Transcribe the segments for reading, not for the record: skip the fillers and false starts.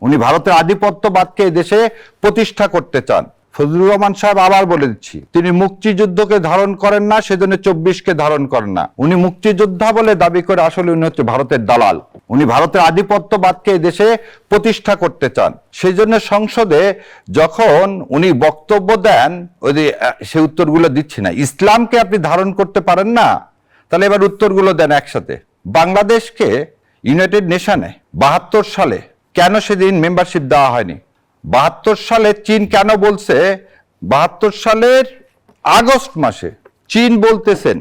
উনি ভারতের আধিপত্যবাদকে দেশে প্রতিষ্ঠা করতে চান। ফজলুর রহমান সাহেব আবার বলে দিচ্ছি, তিনি মুক্তিযুদ্ধকে ধারণ করেন না, সেজন্য 24কে ধারণ করেন না। উনি মুক্তিযোদ্ধা বলে দাবি করে আসলে উনি হচ্ছে ভারতের দালাল। উনি ভারতের আধিপত্যবাদকে দেশে প্রতিষ্ঠা করতে চান। সেই জন্য সংসদে যখন উনি বক্তব্য দেন, ওই যে সে উত্তরগুলো দিচ্ছি না, ইসলামকে আপনি ধারণ করতে পারেন না, তাহলে এবার উত্তরগুলো দেন একসাথে। বাংলাদেশকে ইউনাইটেড নেশনে 72 সালে কেন সেদিন মেম্বারশিপ দেওয়া হয়নি? 72 সালে চীন কেন বলছে? 72 সালের আগস্ট মাসে চীন বলতেছেন,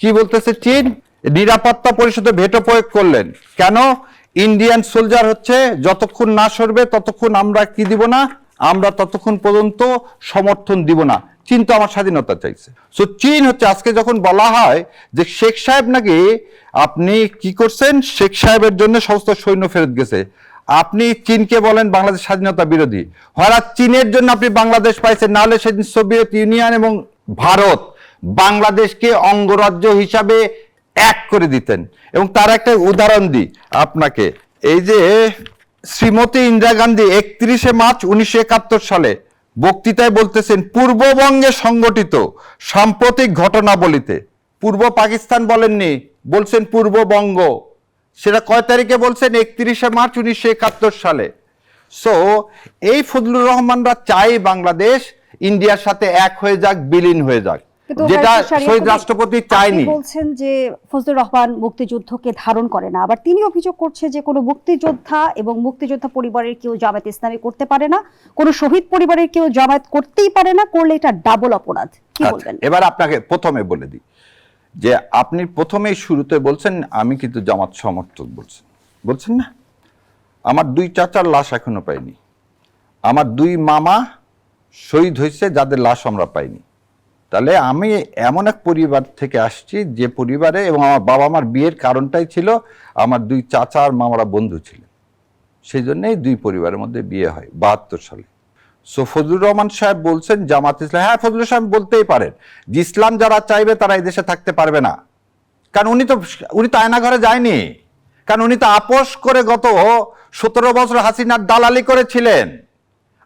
কি বলতেছে চীন? নিরাপত্তা পরিষদে ভেটো প্রয়োগ করলেন। কেন? ইন্ডিয়ান সোলজার হচ্ছে যতক্ষণ না সরবে ততক্ষণ আমরা কি দিব না, আমরা ততক্ষণ পর্যন্ত সমর্থন দিব না। চীন তো আমার স্বাধীনতা চাইছে। সো চীন হচ্ছে, আজকে যখন বলা হয় যে শেখ সাহেব নাকি আপনি কি করছেন, শেখ সাহেবের জন্য সমস্ত সৈন্য ফেরত গেছে, আপনি চীনকে বলেন বাংলাদেশ স্বাধীনতা বিরোধী। হঠাৎ চীনের জন্য আপনি বাংলাদেশ পাইছেন, নাহলে সেদিন সোভিয়েত ইউনিয়ন এবং ভারত বাংলাদেশকে অঙ্গরাজ্য হিসাবে এক করে দিতেন। এবং তার একটা উদাহরণ দিই আপনাকে, এই যে শ্রীমতী ইন্দিরা গান্ধী 31শে মার্চ 1971 সালে বক্তৃতায় বলতেছেন, পূর্ববঙ্গে সংগঠিত সাম্প্রতিক ঘটনাবলিতে, পূর্ব পাকিস্তান বলেননি, বলছেন পূর্ববঙ্গ। সেটা কয় তারিখে বলছেন? 31শে মার্চ 1971 সালে। সো এই ফজলুর রহমানরা চাই বাংলাদেশ ইন্ডিয়ার সাথে এক হয়ে যাক, বিলীন হয়ে যাক, যেটা শহীদ রাষ্ট্রপতি চায়নি। বলছেন যে ফজলুর রহমান মুক্তিযুদ্ধকে ধারণ করে না, আবার তিনি অভিযোগ করছে যে কোনো মুক্তিযোদ্ধা এবং মুক্তিযোদ্ধা পরিবারের কেউ জামায়াত ইসলামী করতে পারে না, কোনো শহীদ পরিবারের কেউ জামায়াত করতেই পারে না, করলে এটা ডাবল অপরাধ। কি বলবেন? এবার আপনাকে প্রথমে বলে দিই যে আপনি প্রথমেই শুরুতে বলছেন আমি কিন্তু জামাত সমর্থক, বলছেন না? আমার 2 চাচার লাশ এখনো পাইনি, আমার 2 মামা শহীদ হয়েছে যাদের লাশ আমরা পাইনি। তাহলে আমি এমন এক পরিবার থেকে আসছি যে পরিবারে, এবং আমার বাবা মার বিয়ের কারণটাই ছিল আমার 2 চাচা আর মামারা বন্ধু ছিলেন, সেই জন্যই 2 পরিবারের মধ্যে বিয়ে হয় 72 সালে। সো ফজলুর রহমান সাহেব বলছেন জামাত ইসলাম, হ্যাঁ ফজলুর সাহেব বলতেই পারেন যে ইসলাম যারা চাইবে তারা এই দেশে থাকতে পারবে না, কারণ উনি তো আয়নাঘরে যায়নি, কারণ উনি তো আপোষ করে গত 17 বছর হাসিনার দালালি করেছিলেন।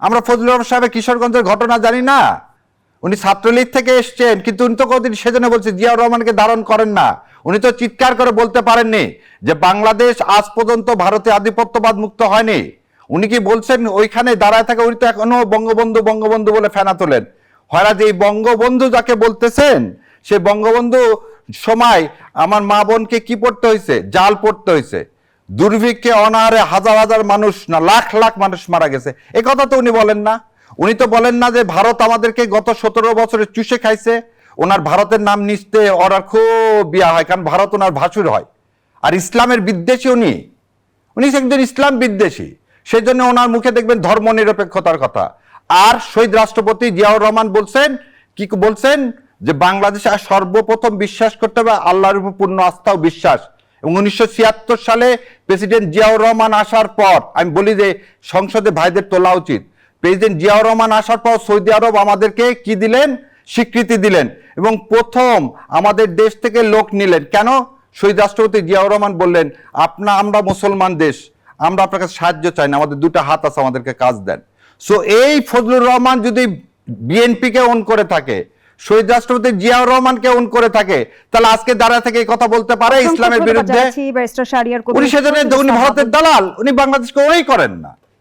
আমরা ফজলুর রহমান সাহেবের কিশোরগঞ্জের ঘটনা জানি না? উনি ছাত্রলীগ থেকে এসছেন, কিন্তু উনি তো কোনদিন সেজন্য বলছে জিয়াউর রহমানকে ধারণ করেন না। উনি তো চিৎকার করে বলতে পারেননি যে বাংলাদেশ আজ পর্যন্ত ভারতীয় আধিপত্যবাদ মুক্ত হয়নি। উনি কি বলছেন ওইখানে দাঁড়ায় থাকে? উনি তো এখনো বঙ্গবন্ধু বঙ্গবন্ধু বলে ফেনা তোলেন। হয় যে এই বঙ্গবন্ধু যাকে বলতেছেন, সে বঙ্গবন্ধু সময় আমার মা বোনকে কি পড়তে হয়েছে? জাল পড়তে হয়েছে। দুর্ভিক্ষে অনাহারে হাজার হাজার মানুষ, না লাখ লাখ মানুষ মারা গেছে। এ কথা তো উনি বলেন না। উনি তো বলেন না যে ভারত আমাদেরকে গত 17 বছরে চুষে খাইছে। ওনার ভারতের নাম নিচতে ওনার খুব বিয়া হয়, কারণ ভারত ওনার ভাসুর হয়। আর ইসলামের বিদ্বেষী উনি একজন ইসলাম বিদ্বেষী, সেই জন্য ওনার মুখে দেখবেন ধর্ম নিরপেক্ষতার কথা। আর শহীদ রাষ্ট্রপতি জিয়াউর রহমান বলছেন, কি বলছেন? যে বাংলাদেশে সর্বপ্রথম বিশ্বাস করতে হবে আল্লাহর উপর পূর্ণ আস্থা ও বিশ্বাস। এবং 1976 সালে প্রেসিডেন্ট জিয়াউর রহমান আসার পর, আমি বলি যে সংসদে ভাইদের তোলা উচিত, প্রেসিডেন্ট জিয়াউর রহমান আসার পর সৌদি আরব আমাদেরকে কি দিলেন? স্বীকৃতি দিলেন, এবং প্রথম আমাদের দেশ থেকে লোক নিলেন। কেন? শহীদ রাষ্ট্রপতি জিয়াউর রহমান বললেন, আমরা মুসলমান দেশ, আমরা আপনার কাছে সাহায্য চাই না, আমাদের 2টা হাত আছে, আমাদেরকে কাজ দেন। সো এই ফজলুর রহমান যদি বিএনপিকে ওন করে থাকে, শহীদ রাষ্ট্রপতি জিয়াউর রহমানকে ওন করে থাকে, তাহলে আজকে দাঁড়া থেকে এই কথা বলতে পারে ইসলামের বিরুদ্ধে? উনি সেজন্য উনি ভারতের দালাল, উনি বাংলাদেশকে ওই করেন না।